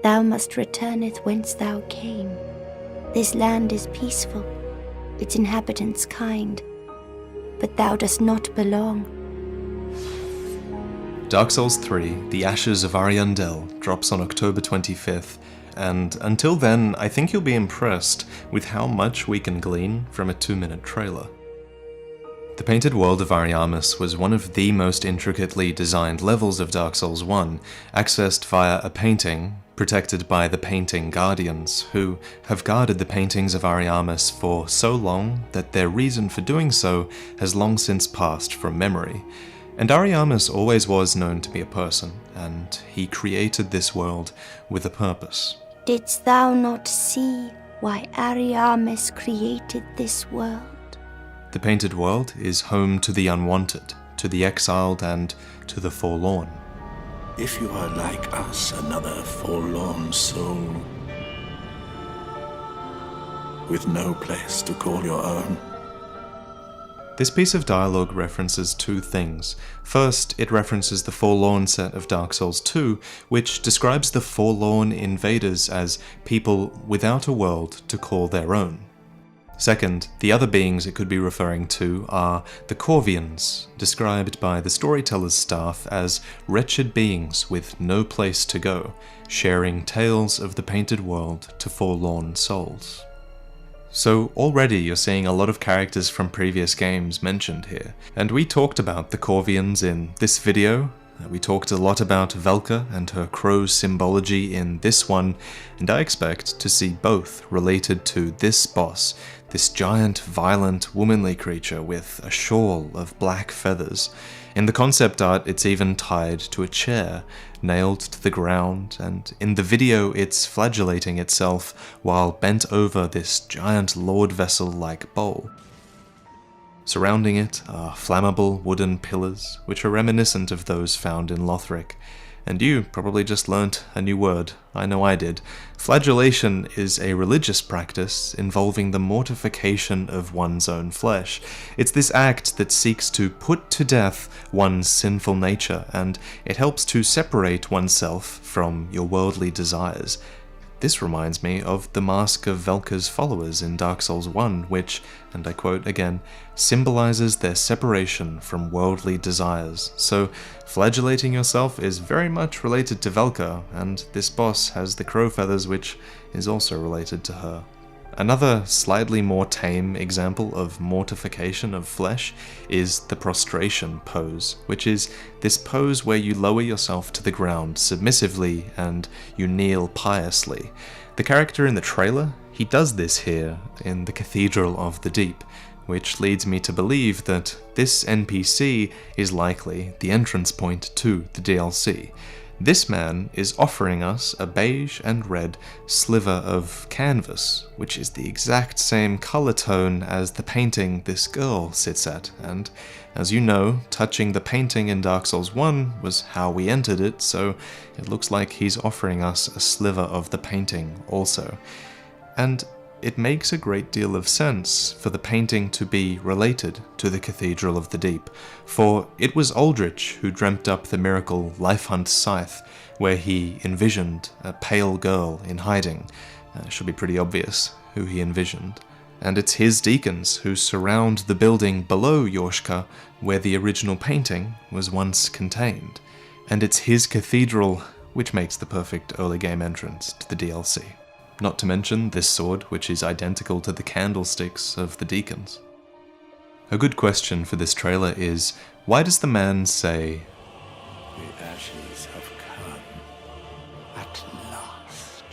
Thou must returneth whence thou came. This land is peaceful, its inhabitants kind, but thou dost not belong. Dark Souls 3, The Ashes of Ariandel, drops on October 25th, and until then, I think you'll be impressed with how much we can glean from a 2-minute trailer. The painted world of Ariamis was one of the most intricately designed levels of Dark Souls 1, accessed via a painting, protected by the Painting Guardians, who have guarded the paintings of Ariamis for so long that their reason for doing so has long since passed from memory. And Ariamis always was known to be a person, and he created this world with a purpose. Didst thou not see why Ariamis created this world? The painted world is home to the unwanted, to the exiled, and to the forlorn. If you are like us, another forlorn soul, with no place to call your own. This piece of dialogue references two things. First, it references the Forlorn set of Dark Souls 2, which describes the forlorn invaders as people without a world to call their own. Second, the other beings it could be referring to are the Corvians, described by the storyteller's staff as wretched beings with no place to go, sharing tales of the painted world to forlorn souls. So already you're seeing a lot of characters from previous games mentioned here, and we talked about the Corvians in this video. We talked a lot about Velka and her crow symbology in this one, and I expect to see both related to this boss, this giant, violent, womanly creature with a shawl of black feathers. In the concept art, it's even tied to a chair, nailed to the ground, and in the video it's flagellating itself while bent over this giant lord vessel-like bowl. Surrounding it are flammable wooden pillars, which are reminiscent of those found in Lothric. And you probably just learnt a new word. I know I did. Flagellation is a religious practice involving the mortification of one's own flesh. It's this act that seeks to put to death one's sinful nature, and it helps to separate oneself from your worldly desires. This reminds me of the Mask of Velka's followers in Dark Souls 1, which, and I quote again, symbolizes their separation from worldly desires. So, flagellating yourself is very much related to Velka, and this boss has the crow feathers, which is also related to her. Another slightly more tame example of mortification of flesh is the Prostration Pose, which is this pose where you lower yourself to the ground submissively and you kneel piously. The character in the trailer, he does this here in the Cathedral of the Deep, which leads me to believe that this NPC is likely the entrance point to the DLC. This man is offering us a beige and red sliver of canvas, which is the exact same color tone as the painting this girl sits at, and as you know, touching the painting in Dark Souls 1 was how we entered it, so it looks like he's offering us a sliver of the painting also. And it makes a great deal of sense for the painting to be related to the Cathedral of the Deep, for it was Aldrich who dreamt up the miracle Life Hunt Scythe, where he envisioned a pale girl in hiding. Should be pretty obvious who he envisioned. And it's his deacons who surround the building below Yorshka, where the original painting was once contained. And it's his cathedral which makes the perfect early game entrance to the DLC. Not to mention this sword, which is identical to the candlesticks of the deacons. A good question for this trailer is, why does the man say, "The ashes have come at last"?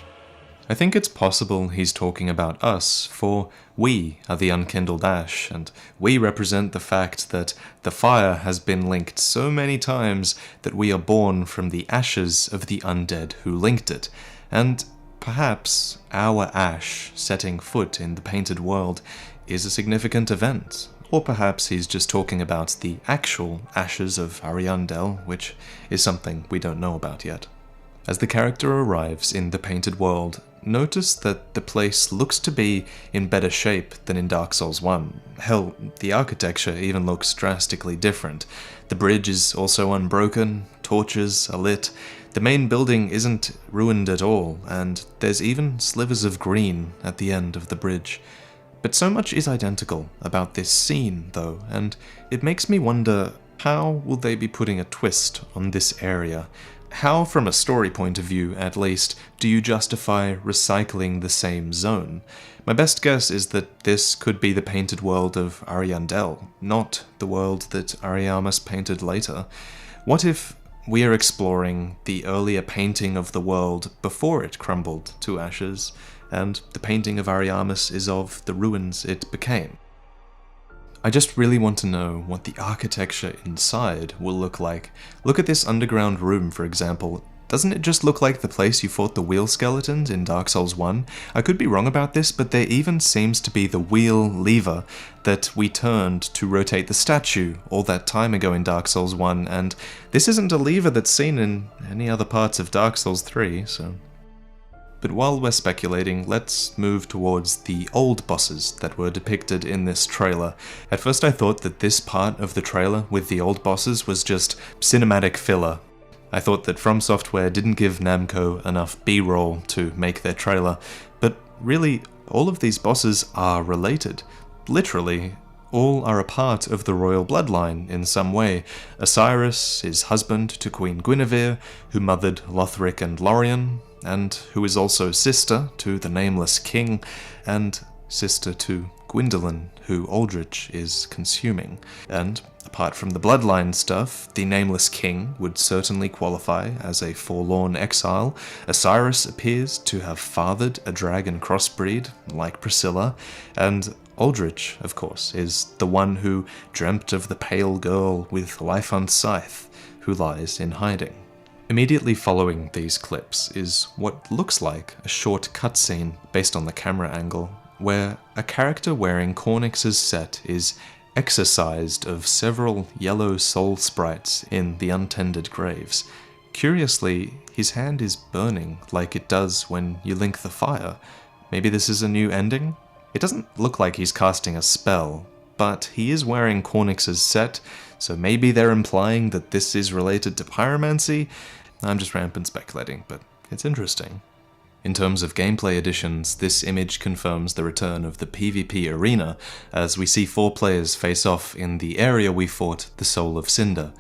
I think it's possible he's talking about us, for we are the unkindled ash, and we represent the fact that the fire has been linked so many times that we are born from the ashes of the undead who linked it, and perhaps our ash setting foot in the painted world is a significant event, or perhaps he's just talking about the actual ashes of Ariandel, which is something we don't know about yet. As the character arrives in the painted world, notice that the place looks to be in better shape than in Dark Souls 1. Hell, the architecture even looks drastically different. The bridge is also unbroken, torches are lit. The main building isn't ruined at all, and there's even slivers of green at the end of the bridge. But so much is identical about this scene, though, and it makes me wonder, how will they be putting a twist on this area? How, from a story point of view at least, do you justify recycling the same zone? My best guess is that this could be the painted world of Ariandel, not the world that Ariamis painted later. What if we are exploring the earlier painting of the world before it crumbled to ashes, and the painting of Ariamis is of the ruins it became? I just really want to know what the architecture inside will look like. Look at this underground room, for example. Doesn't it just look like the place you fought the wheel skeletons in Dark Souls 1? I could be wrong about this, but there even seems to be the wheel lever that we turned to rotate the statue all that time ago in Dark Souls 1, and this isn't a lever that's seen in any other parts of Dark Souls 3, so... But while we're speculating, let's move towards the old bosses that were depicted in this trailer. At first I thought that this part of the trailer with the old bosses was just cinematic filler. I thought that From Software didn't give Namco enough B-roll to make their trailer, but really, all of these bosses are related. Literally, all are a part of the royal bloodline in some way. Osiris is husband to Queen Guinevere, who mothered Lothric and Lorien, and who is also sister to the Nameless King, and sister to Gwyndolin, who Aldrich is consuming. And apart from the bloodline stuff, the Nameless King would certainly qualify as a forlorn exile. Osiris appears to have fathered a dragon crossbreed, like Priscilla, and Aldrich, of course, is the one who dreamt of the pale girl with Lyphant's scythe, who lies in hiding. Immediately following these clips is what looks like a short cutscene based on the camera angle, where a character wearing Cornix's set is exorcised of several yellow soul sprites in the untended graves. Curiously, his hand is burning like it does when you link the fire. Maybe this is a new ending? It doesn't look like he's casting a spell, but he is wearing Cornix's set, so maybe they're implying that this is related to pyromancy. I'm just rampant speculating, but it's interesting. In terms of gameplay additions, this image confirms the return of the PvP arena, as we see 4 players face off in the area we fought the Soul of Cinder.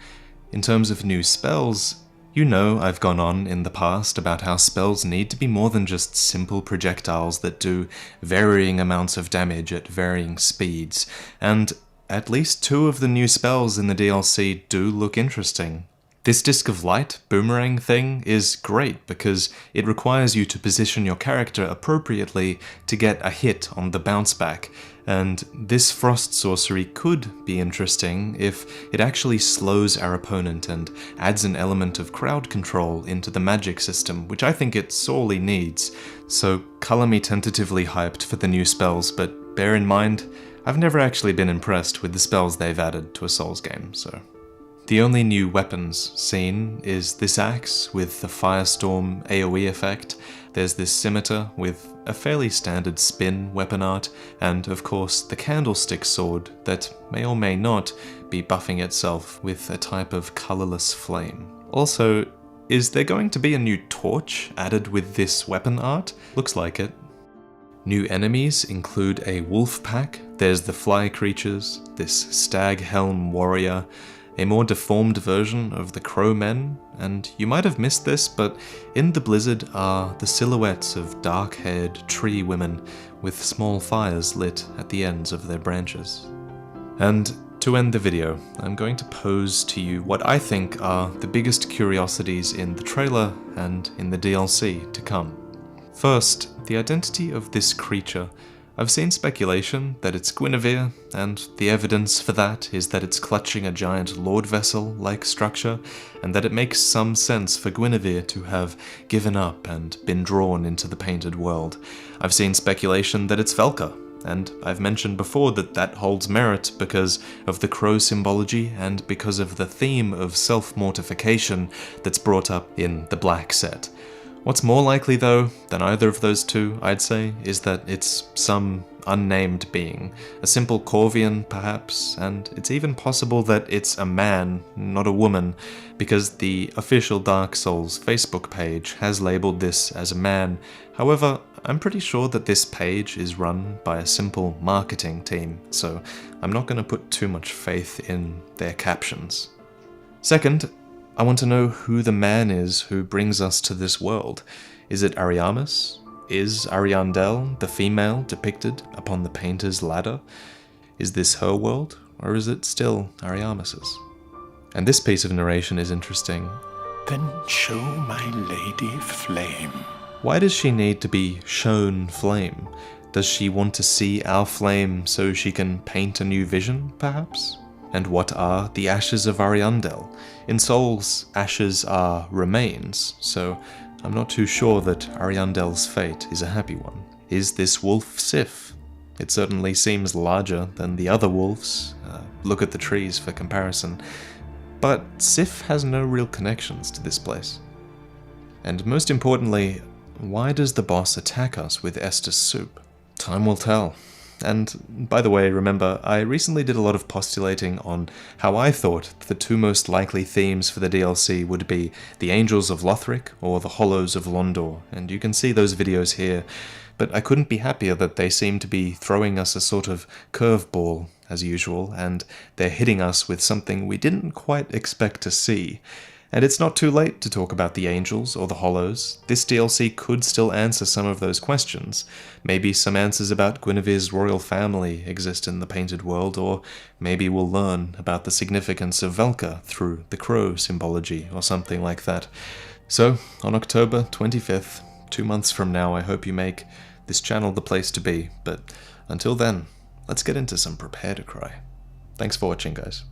In terms of new spells, you know I've gone on in the past about how spells need to be more than just simple projectiles that do varying amounts of damage at varying speeds, and at least 2 of the new spells in the DLC do look interesting. This Disc of Light boomerang thing is great because it requires you to position your character appropriately to get a hit on the bounce back, and this frost sorcery could be interesting if it actually slows our opponent and adds an element of crowd control into the magic system, which I think it sorely needs. So colour me tentatively hyped for the new spells, but bear in mind, I've never actually been impressed with the spells they've added to a Souls game, so... The only new weapons seen is this axe with the Firestorm AoE effect, there's this scimitar with a fairly standard spin weapon art, and of course the candlestick sword that may or may not be buffing itself with a type of colourless flame. Also, is there going to be a new torch added with this weapon art? Looks like it. New enemies include a wolf pack, there's the fly creatures, this stag helm warrior, a more deformed version of the Crow Men, and you might have missed this, but in the blizzard are the silhouettes of dark-haired tree women with small fires lit at the ends of their branches. And to end the video, I'm going to pose to you what I think are the biggest curiosities in the trailer and in the DLC to come. First, the identity of this creature. I've seen speculation that it's Guinevere, and the evidence for that is that it's clutching a giant lord vessel-like structure, and that it makes some sense for Guinevere to have given up and been drawn into the painted world. I've seen speculation that it's Velka, and I've mentioned before that that holds merit because of the crow symbology and because of the theme of self-mortification that's brought up in the Black set. What's more likely though than either of those two, I'd say, is that it's some unnamed being, a simple Corvian perhaps, and it's even possible that it's a man, not a woman, because the official Dark Souls Facebook page has labeled this as a man. However, I'm pretty sure that this page is run by a simple marketing team, so I'm not going to put too much faith in their captions. Second, I want to know who the man is who brings us to this world. Is it Ariamis? Is Ariandel the female depicted upon the painter's ladder? Is this her world, or is it still Ariamis's? And this piece of narration is interesting. Then show my lady flame. Why does she need to be shown flame? Does she want to see our flame so she can paint a new vision, perhaps? And what are the ashes of Ariandel? In Souls, ashes are remains, so I'm not too sure that Ariandel's fate is a happy one. Is this wolf Sif? It certainly seems larger than the other wolves. Look at the trees for comparison. But Sif has no real connections to this place. And most importantly, why does the boss attack us with Estus soup? Time will tell. And by the way, remember, I recently did a lot of postulating on how I thought the two most likely themes for the DLC would be the Angels of Lothric or the Hollows of Londor, and you can see those videos here, but I couldn't be happier that they seem to be throwing us a sort of curveball, as usual, and they're hitting us with something we didn't quite expect to see. And it's not too late to talk about the Angels or the Hollows. This DLC could still answer some of those questions. Maybe some answers about Guinevere's royal family exist in the painted world, or maybe we'll learn about the significance of Velka through the crow symbology or something like that. So, on October 25th, 2 months from now, I hope you make this channel the place to be. But until then, let's get into some Prepare to Cry. Thanks for watching, guys.